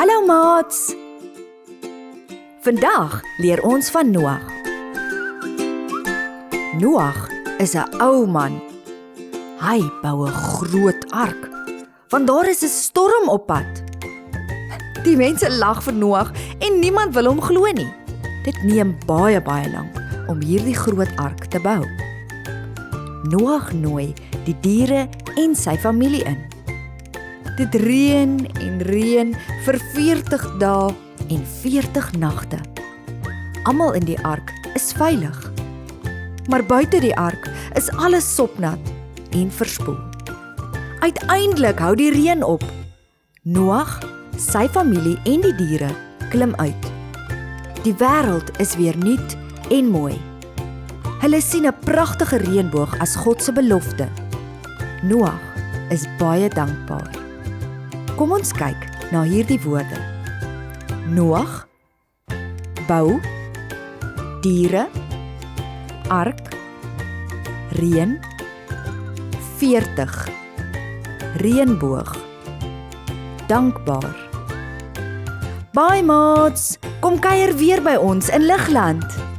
Hallo maats! Vandag leer ons van Noag. Noag is 'n ou man. Hy bou 'n groot ark, want daar is 'n storm op pad. Die mense lag vir Noag en niemand wil hom glo nie. Dit neem baie lank om hierdie groot ark te bou. Noag nooi die diere en sy familie in. Dit reën en reën vir 40 dae en 40 nagte. Almal in die ark is veilig. Maar buite die ark is alles sopnat en verspoel. Uiteindelik hou die reën op. Noag, sy familie en die diere klim uit. Die wêreld is weer nuut en mooi. Hulle sien 'n pragtige reënboog as God se belofte. Noag is baie dankbaar. Kom ons kyk na hierdie woorde. Noag, bou, diere, ark, reën, 40, reënboog, dankbaar. Bye maats, kom kuier weer by ons in Ligland.